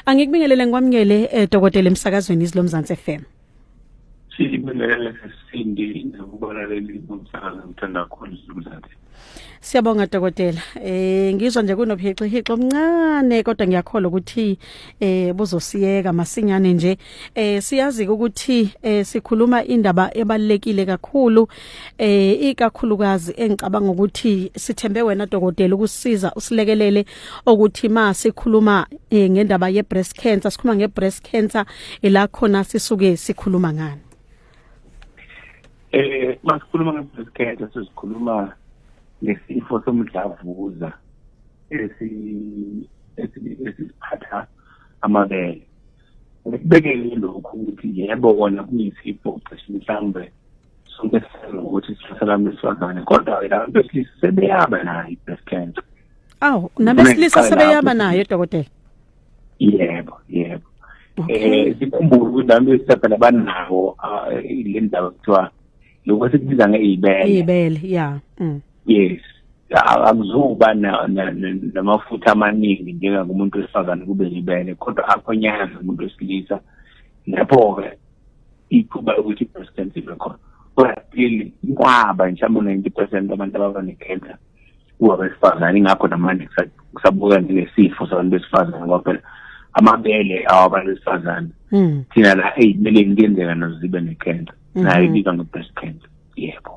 Angikubingelele ngikwamukele dokotela emsakazweni izilo Mzansi FM. Sibingelele Sindi ngokubona leli umsakazo ngithanda kakhulu izilo Mzansi. Siyabonga dokotela. Ngizwa nje kunophixihixo omncane kodwa ngiyakholwa ukuthi buzosiyeka masinyane nje. Siyazi ukuthi sikhuluma indaba ebalekile kakhulu ikakhulukazi engicabanga ukuthi sithembe wena dokotela ukusiza usilekelele ukuthi sikhuluma ngendaba ye breast cancer, sikhuluma nge breast cancer la khona sisuke sikhuluma ngani. Masikhuluma nge breast cancer sikhuluma lesifo somdlavuza esiphatha amabele. Bekele lokhu ukuthi yebo kona kuyisifo cishe mhlambe sonke siselo ukuthi sisalamu lesifazane kodwa abantu besilisa sebeyaba nayo breast cancer. Nabesilisa sebeyaba nayo dokotela. Yebo. Sikhumbula ukuthi abantu besilisa banawo le ndaba kuthiwa lokho sikubiza ngeibele yeah. Yes, akuzuba namafutha amaningi njengomuntu wesifazane kube libele kodwa akhonyana umuntu wesilisa lapho-ke ikhuba ukuthi breast cancer ibe khona. Kodwa still inkwaba mhlawumbe 90% abantu ababa ne-cancer kuwabesifazane ingakho namanje kusabuka njengesifo sabantu besifazane ngoba phela amabele awabantu besifazane thina la ey'beleni kuyenzeka nazo zibe ne-cancer nayo ibizwa nge-breast cancer. Yebo.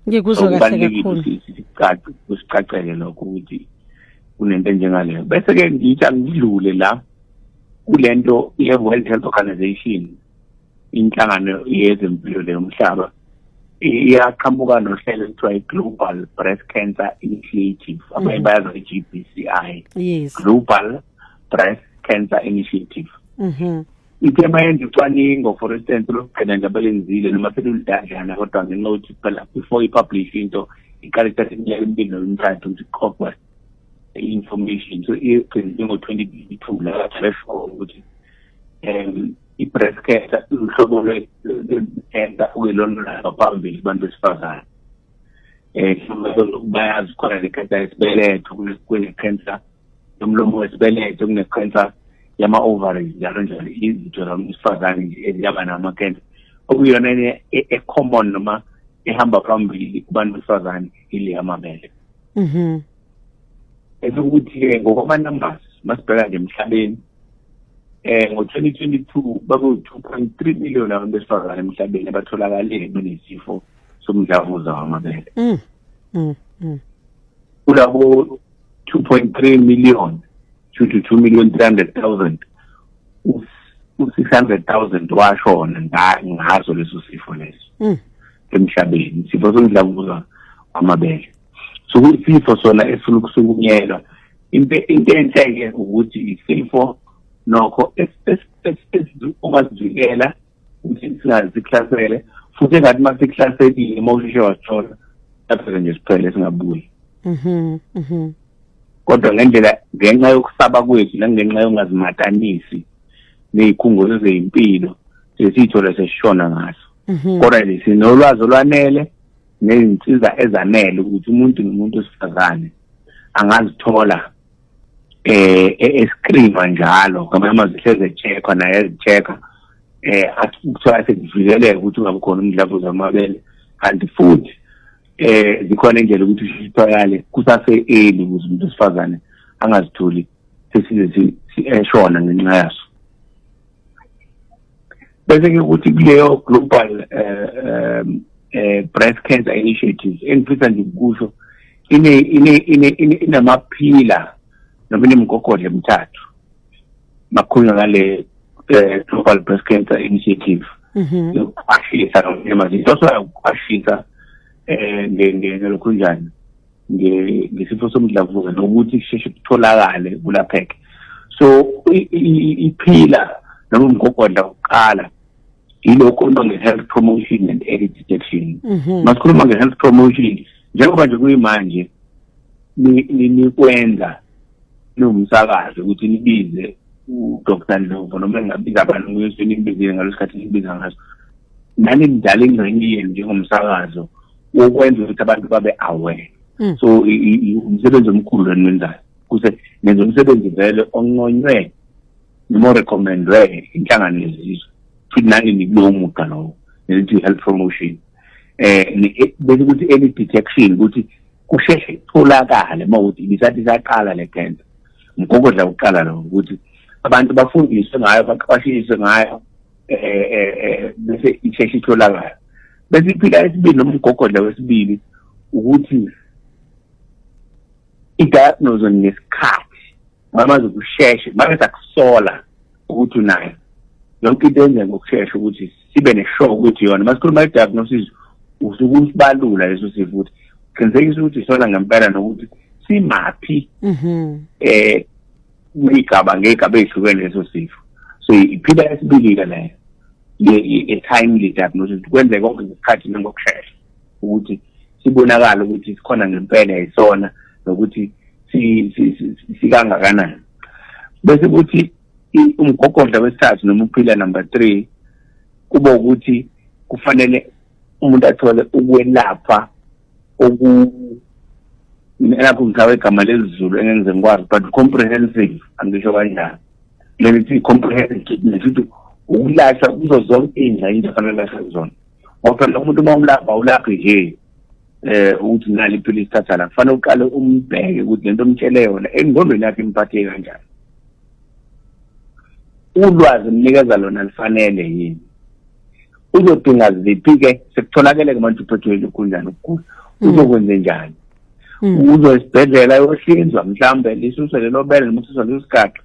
Ngikuzwa kahle kakhulu. Usicacele lokho ukuthi kunento enjengaleyo. Bese-ke ngithi angidlule la kulento ye-World Health Organization, inhlangano yezempilo leyomhlaba, iyaqhamuka nohlelo ekuthiwa i-Global Breast Cancer Initiative, abayibaza i-GBCI. Yes. Global Breast Cancer Initiative. Ithe mayenza ucwaningo for instance lokugcina nje abalenzile noma phela ulidadlana kodwa ngenxa yokuthi phela before i-publish into iqale ithathe iminyaka emibili nomithathu ukuthi iqoqwe i-information. So igcine ngo-2022 la basho ukuthi i-breast cancer uhlobo lwe-cancer okuyilona ngaphambili kubantu besifazane. Bayazi khona le-cancer yesibeletho, kune-cancer yomlomo wesibeletho, kune-cancer yama-ovaries njalo njalo izitho zamesifazane nje eziyaba nama-cancer okuyona e-common noma ehamba phambili kubantu besifazane ile yamabele. Ukuthi ngokwama-numbers masibheka nje emhlabeni ngo-2022 baku-2.3 million abantu besifazane emhlabeni abatholakale benesifo somdlavuza wamabele. Kulabo 2.3 million to 2,300,000 u-600,000 washona ngazo leso sifo leso emhlabeni, isifo somdlavuza wamabele. So isifo sona esifuna ukusukunyelwa into enhle ukuthi isifo nokho ungasivikela ukuthi singaziklasele futhi engathi masikhlaselile mawushishe wathola lapho nje siphele singabuyi. Kodwa ngendlela ngenxa yokusaba kwethu nangenxa yongazimatanisi nezikhungo zezimpilo sesithola sesishona ngaso. Kodwa nje sinolwazi olwanele nezinsiza ezanele ukuthi umuntu nomuntu osifazane angazithola escreenwa njalo kama amazihleze echeckwa naye ezichecka kuthiwa sekuvikeleka ukuthi ungabe khona umdlavuza wamabele kanti futhi zikhona indlela ukuthi ushithwakale kusase-early ukuze umuntu wesifazane angazitholi sesize eshona ngenxa yaso. Bese-ke ukuthi kuleyo Global Breast Cancer Initiative engifisa nje ukusho inamaphila noma inemgogodla emithathu makhulunywa ngale Global Breast Cancer Initiative yokuqwashisa noma zinhloso yokuqwashisa ngelokhu njani ngesifo somdlavuza nokuthi sheshe kutholakale kulapheke. So iphila noma umgogodla wokuqala ilokho nge-health promotion and early detection. Masikhuluma nge-health promotion njengoba nje kuyimanje nikwenza nomsakazo ukuthi nibize uDr. Ndlovu noma ngabiza abantu nguyesini nibizile ngalesikhathi nibiza ngaso nani ndala ingxenye njengomsakazo ukwenza ukuthi abantu babe aware. So umsebenzi omkhulu enwenzayo kuse nenza umsebenzi vele onqonywe noma recommendwe inhlangano yezizwe futhi nani nikulowo muqa lowo nelithi health promotion bese ukuthi early detection ukuthi kusheshe kutholakale mawuthi ibisathi saqala le cancer umgogodla uqala lo ukuthi abantu bafundiswe ngayo baqwashiswe ngayo bese isheshe itholakala bese iphila esibili nomgogodla wesibili ukuthi i-diagnose ngesikhathi manje kusheshe manje sakusola ukuthi unayo yonke into yenza ngokushesha ukuthi sibe neshock ukuthi yona masikhuluma i-diagnosis usukusibalula leso sifo ukuthi qinisekisa ukuthi isola ngempela nokuthi simaphi ngigaba ezihlukene leso sifo so iphila esibili leyo i-timely diagnosis kwenze konke ngesikhathi nangokushesha ukuthi sibonakala ukuthi sikhona ngempela isona nokuthi sikangakanani bese ukuthi umgogodla wesithathu noma uphila number 3 kuba ukuthi kufanele umuntu athole ukwelapha lapho ngithawe igama lezulu engeze ngikwazi but comprehensive angisho kanjani lelithi comprehensive treatment ukuthi ukulahla kuzo zonke izindlela efanele lahle zona ngoba lo muntu mawulapha ulaphi nje ukuthi nali iphilisi thatha la kufanele uqale umbheke ukuthi lento omtshele yona engqondweni yakhe imphathe kanjani ulwazi mnikeza lona lifanele yini uzodinga ziphi-ke sekutholakele ke manje uphethwe kunjani ukugula uzokwenza njani uzoyisibhedlela yohlinzwa mhlawumbe lisuso lelo bele noma ususwa lesigaxa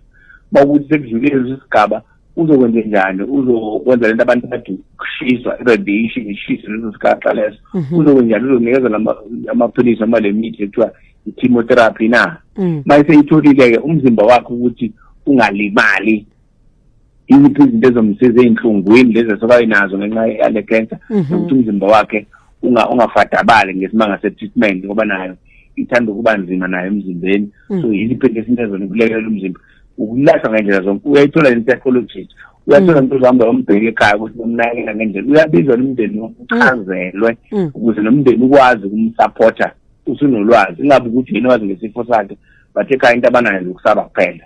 bawukuthi sekudlulile lesigaba uzokwenza njani uzokwenza lento abantu bathi kushiswa iradiation ishisa leso sigaxa leso uzokwenza njani uzonikeza amaphilisi noma le mithi ekuthiwa i-chemotherapy na mase itholile-ke umzimba wakho ukuthi ungalimali iziphi izinto ezomsiza ey'nhlungwini lezi esoba inazo ngenxa yale cancer ukuthi umzimba wakhe ungafadabali ngesimanga se-treatment ngoba nayo ithanda ukuba nzima nayo emzimbeni so yiziphi izinto ezonikulekelela umzimba ukulashwa ngendlela zonke uyayithola ne-psychologist uyathola umuntu uzihamba yombheki ekhaya ukuthi umnakekela ngendlela uyabizwa nomndeni uchazelwe ukuze nomndeni ukwazi ukumsapotha usunolwazi ingabe ukuthi yini wazi ngesifo sakhe but ekhaya into abanayo ukusaba kuphela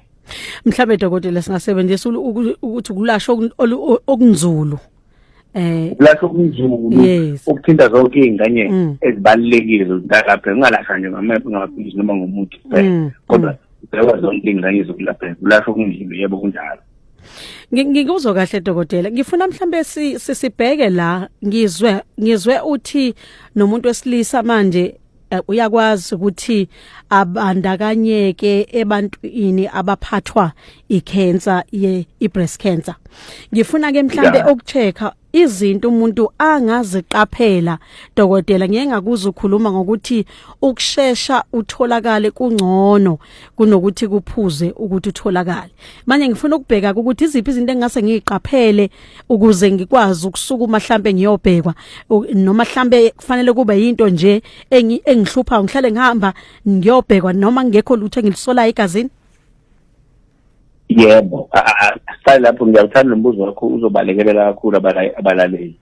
mhlawumbe dokotela singasebenzisa ukuthi kulashwa okunzulu ukulashwa okunzulu okuthinta zonke izingane ezibalekile lapha ungalashwa nje ngamaphilisi noma ngomuntu kuphela kodwa ubheka zonke izingane zokulapha kulashwa okunzulu yebo kunjalo ngikuzwa kahle dokotela ngifuna mhlambe sibheke la ngizwe uthi nomuntu wesilisa manje uyakwazi ukuthi abandakanyeke ebantwini abaphathwa icancer i-breast cancer ngifuna ke mhlambe ukuchecka izinto umuntu angaziqaphela dokotela ngeke ngakuza ukukhuluma ngokuthi ukushesha utholakale kungcono kunokuthi kuphuze ukuthi utholakale manje ngifuna ukubheka ukuthi iziphi izinto engase ngiziqaphele ukuze ngikwazi ukusukuma mhlambe ngiyobhekwa noma mhlambe kufanele kube yinto nje engihlupha ngihlale ngihamba ngiyobhekwa noma ngekho lutho engilisola egazini yebo asale lapho ngiyawuthanda nombuzo wakho uzobalekelela kakhulu abalaleli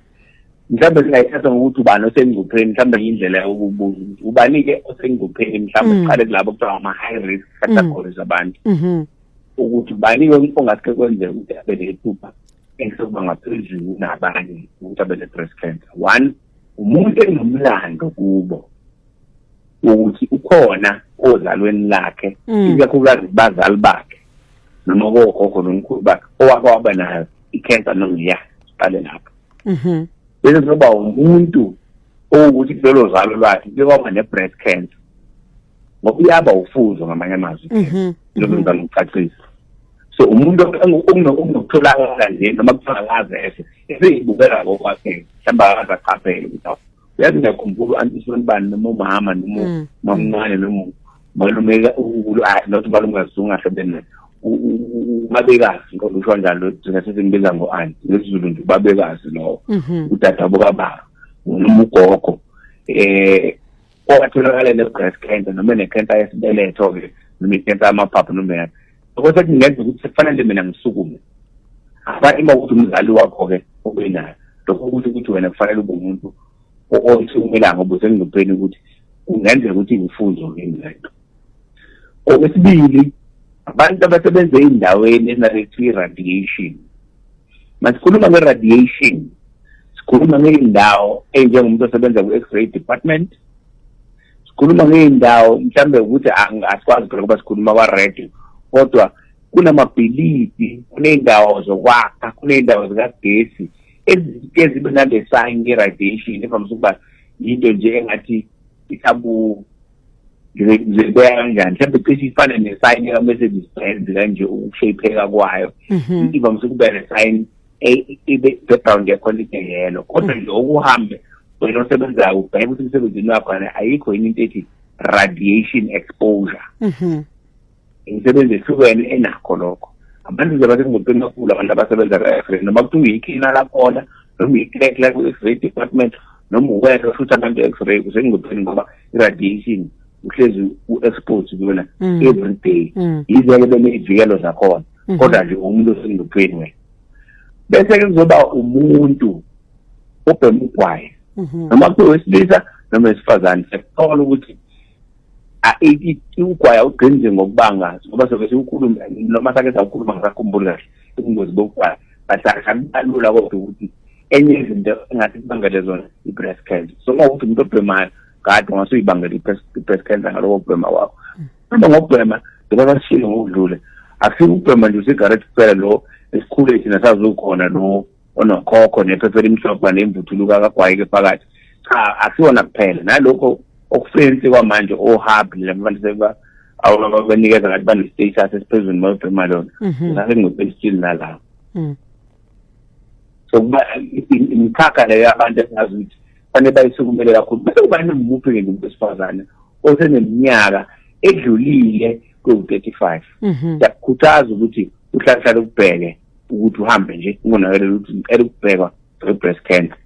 mhlawumbe singayithatha ngokuthi ubani osengcupheni mhlawumbe indlela yokubuza ubani-ke osengcupheni mhlawumbe siqale kulabo kuthiwa ama-high risk categories abantu ukuthi ubani-ke ongaske kwenzeka ukuthi abe nephupha engisokuba ngaphezulu nabanye ukuthi abe ne-breast cancer one umuntu enomlando kubo ukuthi ukhona ozalweni lakhe ikakhulukazi bazali bakhe noma kogogo nomkhulu bakhe owake waba nayo i-cancer noma siqale lapho bese kuba umuntu ukuthi kulelo zalo lwakhe kuyoba ne-breast cancer ngoba uyaba ufuzo ngamanye amazwi lokho ngicacisa so umuntu onokutholakala nje noma kutholakala eseyibukela ngokwakhe mhlawumbe akazachaphele ukuthi uyazi ngiyakhumbula antisoni bani noma umama noma mamncane noma malumeka not balumkazi ungahlebene ubabekazi ngokusho njalo singasethi ngibiza ngo-anti ngesizulu nje ubabekazi lowo udada bokababa noma ugogo owatholakala ne-breast cancer noma ne-cancer yesibeletho-ke noma i-cancer yamaphaphu noma yakhe okwese kungenza ukuthi kufanele mina ngisukume afanele ukuthi umzali wakho-ke obenayo lokho ukuthi wena kufanele ube umuntu osukumelanga ngoba usengcupheni ukuthi kungenzeka ukuthi ngifunzo ngeni lento okwesibili abantu abasebenza endaweni ezinalekthi radiation. Masikhuluma nge-radiation, sikhuluma ngey'ndawo enjengomuntu osebenza ku-X-ray department, sikhuluma ngey'ndawo mhlawumbe ukuthi asikwazi phela ukuba sikhuluma kwa-radio, kodwa kunamabhilidi, kuney'ndawo zokwakha, kuney'ndawo zikagesi ezibe nale sign ye-radiation evamise ukuba yinto nje engathi ngizibeka kanjani, mhlawumbe cishe ifane ne-sign eka-Mercedes Benz kanje ukushayipheka kwayo, ivamise ukuba ne-sign i-background yakhona yellow, kodwa nje okuhambe wena osebenzayo ubheke ukuthi emsebenzini wakho ayikho yini into ethi radiation exposure. Imisebenzi ehlukene enakho lokho. Abantu nje basengqoqweni kakhulu abantu abasebenza ka-X-ray, noma kuthiwa uyikhina lakhona, noma uyi-clerk la ku-X-ray department, noma uwena oshutha abantu e-X-ray, kusengqoqweni ngoba i-radiation uhlezi u-exposed kuyona every day. Yize-ke beney'vikelo zakhona, kodwa nje umuntu osengqoqweni wena. Bese-ke kuzoba umuntu obhema ugwayi, noma kuthiwa wesilisa noma wesifazane, siyakuthola ukuthi ugwayi awugqinzi ngokubanga ngoba soke siwukhuluma noma sake sawukhuluma ngisakhumbuli kahle ubungozi bogwayi, but akubalula kodwa ukuthi enye izinto engathi kubangele zona i-breast cancer. So uma ukuthi umuntu obhemayo kade ungasuyibangela i-breast cancer ngaloko kubhema kwakho. Uma ngokubhema njengoba sishilo ngokudlule, akusike ukubhema nje usigarethi kuphela lo esikhule thina sazukhona lo onokhokho nephepha elimhlophe nemvuthuluka kagwayi-ke phakathi. Cha, akusiwona kuphela nalokho okufanele kwamanje ohub labantu abanikeza ngathi bane-status esiphezulu mabhema lona ngasengqoqweni nalabo. So kuba imikhakha leyo abantu esingazi ukuthi fanele bayisukumele kakhulu. Bese kuba nomuphi-ke ngumuntu wesifazane oseneminyaka edlulile kwe-35. Siyakukhuthaza ukuthi uhlale ukubheke ukuthi uhambe nje ungonakele ukuthi ucela ukubhekwa nge-breast cancer,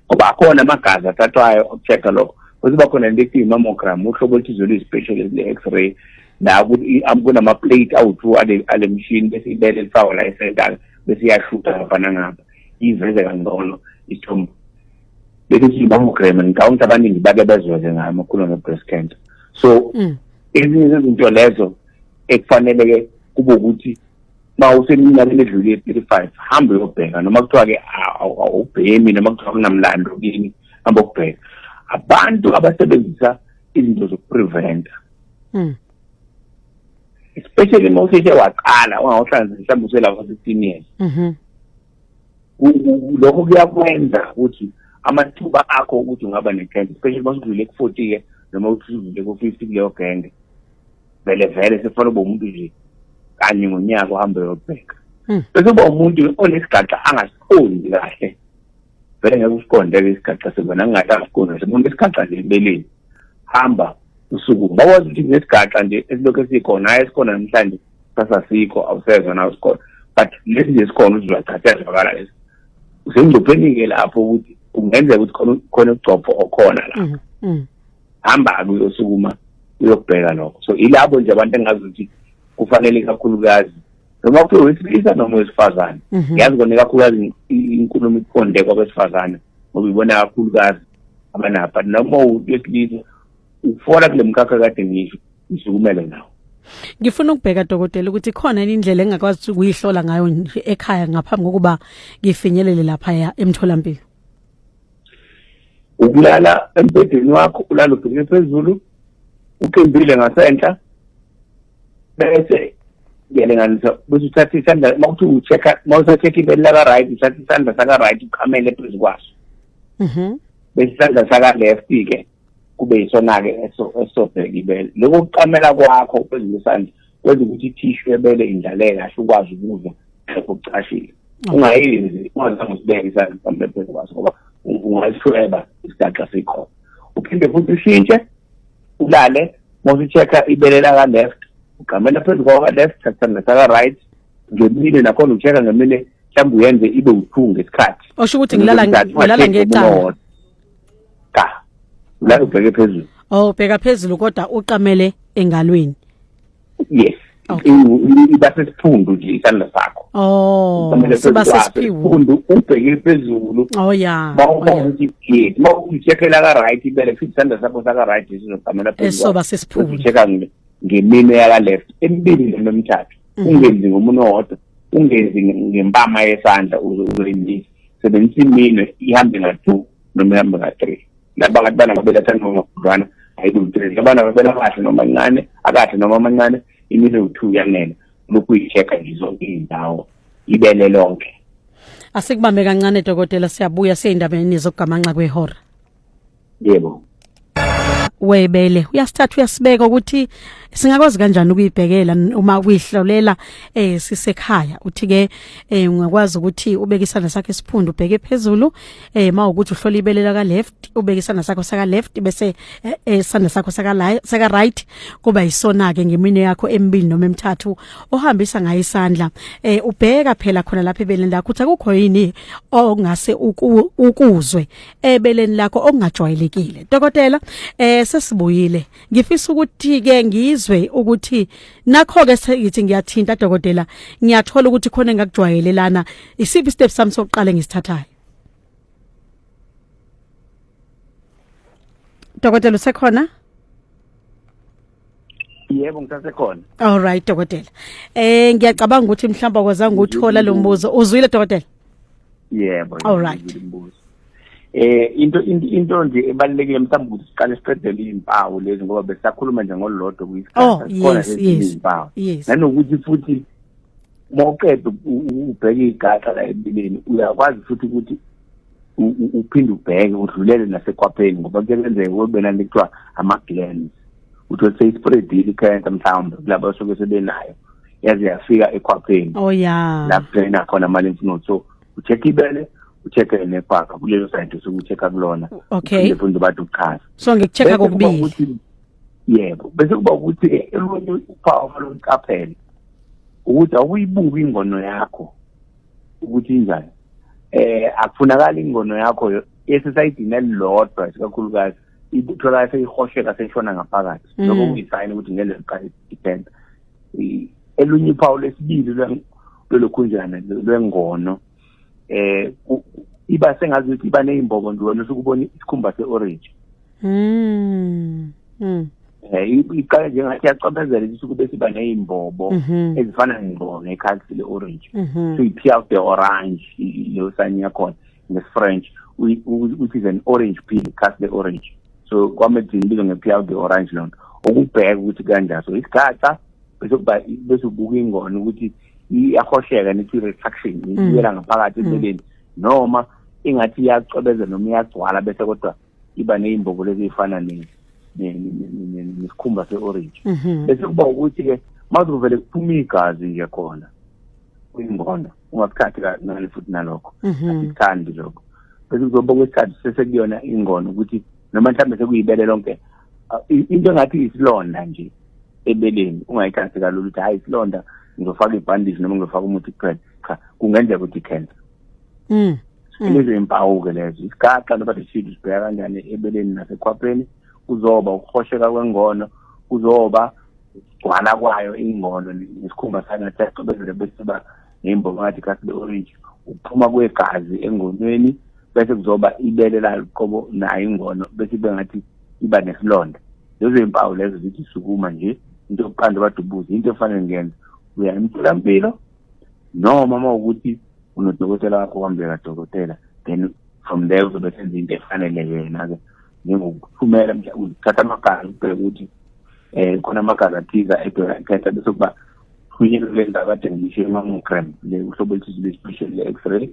ngoba akhona amagazi athathwayo okucheck-a lokho. Kuba khona into ethi i-mammogram, uhlobo oluthize lwe-specialist le-X-ray, la kunama-plate awu-2 ale mshini bese ibele lifakwa la esentala bese iyashutha ngapha nangapha iveze kangcono isithombe. Bese i-mammogram ngikawunti abaningi bake bezwele ngayo amakhulu nge-breast cancer. So ezinye zezinto lezo ekufanele-ke kube ukuthi ma useminyakeni edlule 35 hambe uyobheka, noma kuthiwa-ke awubhemi noma kuthiwa kunamlando kini hambe ukubheka. Abantu abasebenzisa izinto zokupreventa, especially uma useshe waqala ungawuhlanzi mhlawumbe usela kwa-16 years, lokho kuyakwenza ukuthi amathuba akho ukuthi ungaba ne-cancer, especially uma usudlule ku-40-ke noma usudlule ku-50 kuleyo genge, vele sefana ube umuntu nje kanye ngonyaka uhambe uyobheka. Bese uba umuntu onesigaxa angasiqondi kahle, vele ngeke usiqonde-ke isigaxa sebona ngathi angasiqondi, umuntu isigaxa nje ebeleni hamba usuku bakwazi ukuthi nesigaxa nje esilokhu esikhona hayi esikhona namhlanje sasasikho awusezwa nawe sikhona, but lesi nje sikhona uzizwachathelakala lesi usengcupheni-ke lapho ukuthi kungenzeka ukuthi khona ucopho okhona lapho. Hamba-ke uyosukuma uyokubheka lokho. So ilabo nje abantu engazi ukuthi kufanele kakhulukazi noma kuthiwa wesilisa noma wesifazane, ngiyazi kona kakhulukazi inkulumo iqonde kwabesifazane ngoba ibona kakhulukazi abanapha, noma wesilisa ufola kule mkhakha kade ngisho usukumele nawo. Ngifuna ukubheka dokotela ukuthi khona indlela engakwazi ukuyihlola ngayo ekhaya ngaphambi kokuba ngifinyelele lapha emtholampilo. Ukulala embhedeni wakho, ulala ubheke phezulu, uqimbile ngasenhla, bese ngelinganisa bese uthatha isandla mawuthi ucheck mawusa-check ibele laka-right, uthatha isandla saka-right uqhamele phezu kwaso. Bese isandla saka-left-ke kube yisona-ke esobheka ibele. Lokho kuqamela kwakho phezu kwesandla kwenza ukuthi ithishu yebele indlaleke kahle ukwazi ukudla okucashile. Ungayenzi ungazange usibeke isandla phambi phezu kwaso ngoba ungayishweba isigaxa sikhona. Uphinde futhi ushintshe ulale mawusi-check-a ibele laka-left uqamela phezu kwaka-left, thatha saka-right, ngemile nakhona ucheck-a ngemile mhlawumbe uyenze ibe ubuhlungu ngesikhathi. Osho ukuthi ngilala ngecala. Ulala ubheke phezulu. Oh, bheka phezulu kodwa uqamele engalweni. Yes. Iba sesiphundu nje isandla sakho. Oh, siba sesiphundu ubheke phezulu. Oh yeah. Mawucheck-ela ka-right ibele futhi isandla sakho saka-right sizoqamela phezulu. Esoba sesiphundu. Ucheck-a ngemino yaka left emibili nomthathu ungenzi ngomunye owodwa ungenzi ngempama yesandla uzoyindisa sebenzisa imino ihambe nga2 noma ihambe nga3 laba ngathi banamabele athanda ngokudwana ayibu3 labana babela kahle noma kancane akahle noma mancane imino u2 yanele lokhu uyichecka nje zonke indawo ibele lonke. Asikubambe kancane dokotela, siyabuya seyindabeni zokugamanxa kwehora. Yebo. Webele uyasithatha uyasibeka ukuthi singakwazi kanjani ukuyibhekela uma uyihlolela sisekhaya. Uthi ke ungakwazi ukuthi ubeke isandla sakhe esiphundu ubheke phezulu mawukuthi uhlola ibele la left ubeke isandla sakho saka left bese isandla sakho saka right kuba isona ke ngemino yakho emibili noma emithathu ohambisa ngayo isandla. Ubheka phela khona lapha ebeleni lakho ukuthi akukho yini ongase ukuzwe ebeleni lakho okungajwayelekile. Dokotela sesibuyile ngifisa ukuthi ke ngizwe ukuthi nakho ke seyithi ngiyathinta dokotela ngiyathola ukuthi khona engakujwayelelana isiphi step sami sokuqala ngisithathayo. Dokotela usekhona? Yebo ngisasekhona. All right dokotela. Ngiyacabanga ukuthi mhlawumbe kwazange uthola lo mbuzo. Uzwile dokotela? Yebo. All right. Into nje ebalekile mhlawumbe ukuthi siqale siqedele izimpawu lezi ngoba besakhuluma nje ngolodwa kuyisikhathi khona izimpawu nanokuthi futhi mawuqeda ubheke igaxa la ebeleni uyakwazi futhi ukuthi uphinde ubheke udlulele nasekhwapheni ngoba kuyenzeka ubena lekuthiwa ama-glands uthi seyispreadile i-cancer mhlawumbe kulabo osuke sebenayo yaze yafika ekhwapheni lapho khona ama-lymph nodes. So ucheck ibele ucheck nephaka kulelo side sokuchecka kulona ufundo bathi uchaza so ngikuchecka kokubili. Yebo bese kuba ukuthi elonye uphawu lomqaphele ukuthi awuyibuki ingono yakho ukuthi injani akufunakala ingono yakho esisayidini elilodwa isikakhulukazi itholakala seyihosheka seshona ngaphakathi lokho kuyisayini ukuthi ngeke liqale depend elunye uphawu lesibili lolokhunjana lwengono iba sengazi ukuthi iba nezimbobo ndona sokubona isikhumba seorange. Iqale njengathi yacabezela ukuthi kube siba nezimbobo ezifana nezimbobo nekhalisi leorange. So ipia the orange lo sign yakhona ngeFrench which is an orange peel cast the orange. So kwamethini bizo ngepia the orange lonto ukubheka ukuthi kanjani. So isikhatha bese ubuka ingona ukuthi iyahosheka nethi retraction iyela ngaphakathi ebeleni noma ingathi iyacobeza noma iyagcwala bese kodwa iba nezimbobo lezi ezifana nesikhumba seorange. Bese kuba ukuthi ke mawuvele kuphuma igazi nje khona kwingona ungakhathi kanali futhi nalokho asithandi lokho. Bese kuzoba kwesikhathi sesekuyona ingona ukuthi noma mhlambe sekuyibele lonke into engathi isilonda nje ebeleni ungayikhathi kalula ukuthi hayi isilonda ngizofaka ibandage noma ngizofaka umuthi kuphela. Cha kungenzeka ukuthi cancer. Lezi impawu ke lezo isigaxa noma isithu sibheka kanjani ebeleni nasekhwapheni kuzoba ukuhosheka kwengono kuzoba gcwala kwayo ingono nesikhumba sangathi bezele bese ba nembobo ngathi kasi orange uphuma kwegazi engonweni bese kuzoba ibele la qobo nayo ingono bese bengathi iba nesilonda. Lezo impawu lezo zithi sukuma nje into yokuqanda badubuza into efanele ngenza uya emtholampilo noma mawukuthi unodokotela wakho kwambeka dokotela then from there uzobe senza into efanele yena ke njengokuthumela mhlawumbe uthatha amagazi ubheke ukuthi khona amagazi athiza ekhetha bese kuba kuyele lenda kade ngisho mammogram le uhlobo oluthile special le x-ray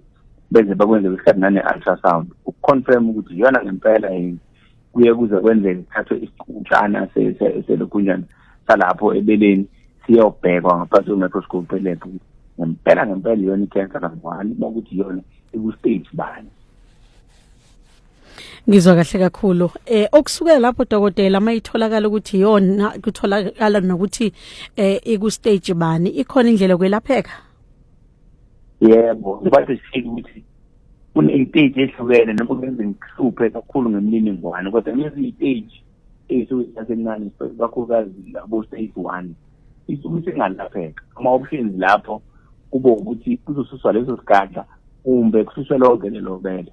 bese bakwenza isikhathi nane ultrasound ukuconfirm ukuthi iyona ngempela yini kuye kuze kwenzeke thathwe isikhutshana selokhunjana salapho ebeleni siyobhekwa ngaphansi kwemicroscope lapho ngempela iyona i-cancer ngani ukuthi iyona iku-stage bani. Ngizwa kahle kakhulu. Okusukela lapho dokotela mayitholakala ukuthi iyona kutholakala nokuthi iku-stage bani ikhona indlela yokwelapheka? Yebo bathi sifike ukuthi kune-stage ehlukene noma kungenza ngikuhluphe kakhulu ngemininingwane kodwa lezi stage ezisencane kakhulukazi labo stage 1 isuke ingalapheka. Ama-options lapho kube ukuthi kuzosuswa leso sigaxa kumbe kususwe lonke lelo bele.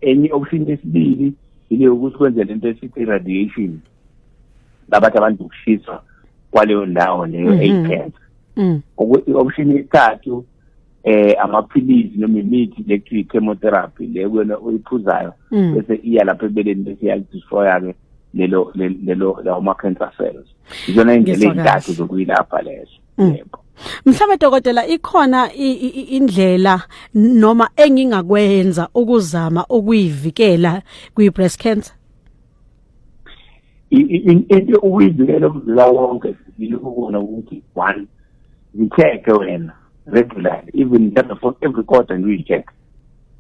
Enye option yesibili ile ukuthi kwenze lento esithi radiation labathi abantu ukushiswa kwaleyo ndawo leyo eyicancer. Option yesithathu amaphilisi noma imithi le chemotherapy le wena uyiphuzayo bese iya lapha ebeleni bese iyadestroya ke lawo ma-cancer cells. Izona indlela ezintathu zokuyilapha lezo. Yebo. Mhlawumbe dokotela ikhona indlela noma engingakwenza ukuzama ukuyivikela kwi-breast cancer? Into ukuyivikela ukuzila wonke ukubona ukuthi one zicheck wena regularly, even for every quarter and recheck.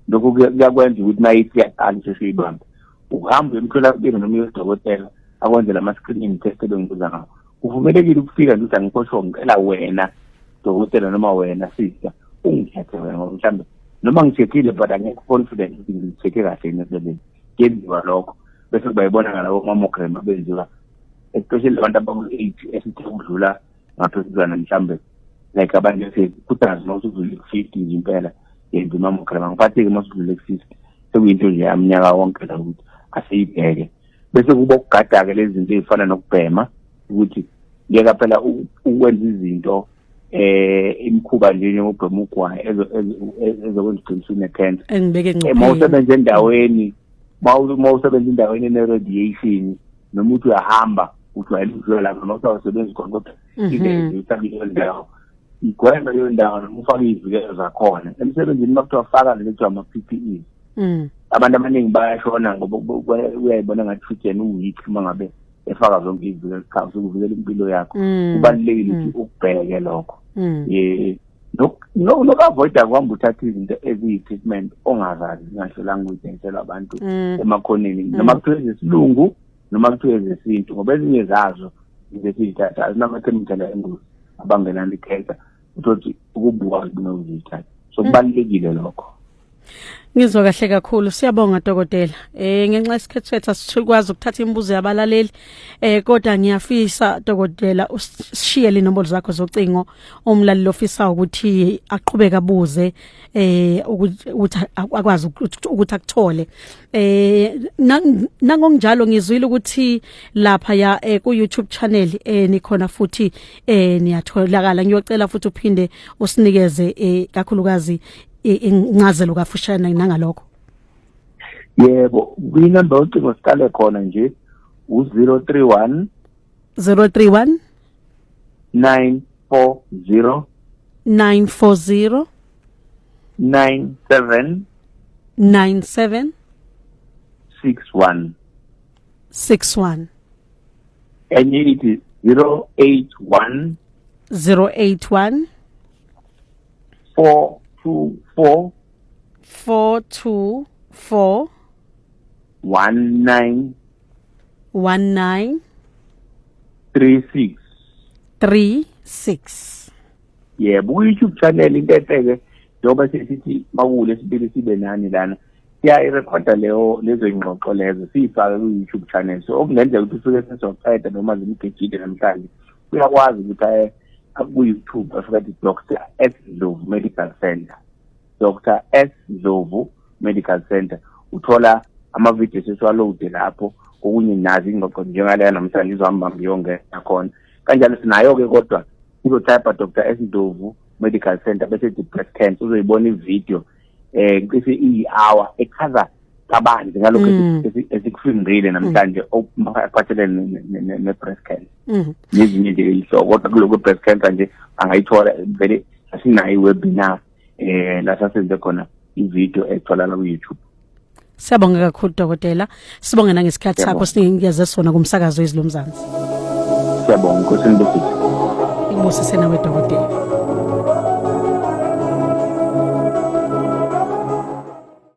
Lokho kuyakwenza ukuthi nayithi yaqala sesiyibamba uhamba emtholampilo noma uyodokotela akwenzela ama-screening test ebengikuza ngawo. Uvumelekile ukufika nje angikho ngicela wena dokotela noma wena sister ungithethe wena mhlawumbe noma ngichekile but angekho confident ukuthi ngicheke kahle nesebenzini yenziwa lokho bese bayibona ngalawo mammogram abenziwa especially abantu abaku-8 esithi ukudlula ngaphezulwana mhlawumbe like abantu sekuthazi mawusudlule ku-50 impela yenza mammogram angiphatheki mawusudlule ku-50 sekuyinto nje yaminyaka wonke la ukuthi asiyibheke bese kuba ukugada-ke lezi zinto ezifana nokubhema ukuthi ngeke phela ukwenza izinto imkhuba nje njengobhema ugwayi ezokwenza uqinisile ne-cancer. Engibeke ngqopheni. Mawusebenza endaweni mawusebenza endaweni ene-radiation noma uthi uyahamba ujwayele ukudlula lapha mawusawusebenzi khona kodwa ileyo ndawo igwema leyo ndawo noma ufake izivikelo zakhona emsebenzini makuthiwa faka lethiwa ama-PPE. Abantu abaningi bayashona ngoba uyayibona ngathi ujene uweak uma ngabe efaka zonke izivikelo zikhawu ukuvikela impilo yakho. Kubalulekile ukuthi ukubheke lokho. Noku-avoida kuhamba uthatha izinto eziyi-treatment ongazazi zingahlolanga ukuyidayisela abantu emakhoneni noma kuthiwa ezesilungu noma kuthiwa ezesintu ngoba ezinye zazo ezesiyithatha azinamakhemikhali engozi abangenani i-cancer ukuthi ukubuka kunozithatha. So kubalulekile lokho. Ngizwa kahle kakhulu, siyabonga dokotela. Ngenxa yesikhathi sethu asikwazi ukuthatha imibuzo yabalaleli. Kodwa ngiyafisa dokotela usishiye inombolo zakho zocingo umlaleli ofisa ukuthi aqhubeka abuze ukuthi akwazi ukuthi akuthole. Nangonjalo ngizwile ukuthi lapha ya ku YouTube channel nikhona futhi niyatholakala. Ngiyocela futhi uphinde usinikeze kakhulukazi incazelo kafushane nangalokho. Yebo, kwinamba ucingo siqale khona nje u031 940 97 61 enye ithi 081 424 19 36. Yebo, ku-YouTube channel into eteke njengoba sesithi mawule sibili sibe nani lana siyayirekhoda lezo ingxoxo lezo siyifake ku-YouTube channel. So okungenzeka ukuthi usuke sesizoceda noma zimgejile namhlanje uyakwazi ukuthi ku-YouTube afika Dr. S. Ndlovu Medical Center. Dr. S. Ndlovu Medical Center. Uthola ama-video sesiwaloade lapho okunye nazi ingxoxo njengaleya namhlanje izohamba ngiyongena khona. Kanjalo sinayo-ke kodwa uzotypa Dr. S. Ndlovu Medical Center bese ethi breast cancer uzoyibona ivideo cishe iyi-hour echaza kabanzi ngalokho esikufundile namhlanje okuphathelene ne-breast cancer. Nezinye nje ihlobo kodwa kuloko breast cancer nje angayithola vele asinayo i-webinar la sasenze khona ivideo etholakala ku-YouTube. Siyabonga kakhulu dokotela. Sibonge nangesikhathi sakho sinikeze sona kumsakazo wezilomzansi. Siyabonga Nkosi Ndlovu. Ngibusise nawe dokotela.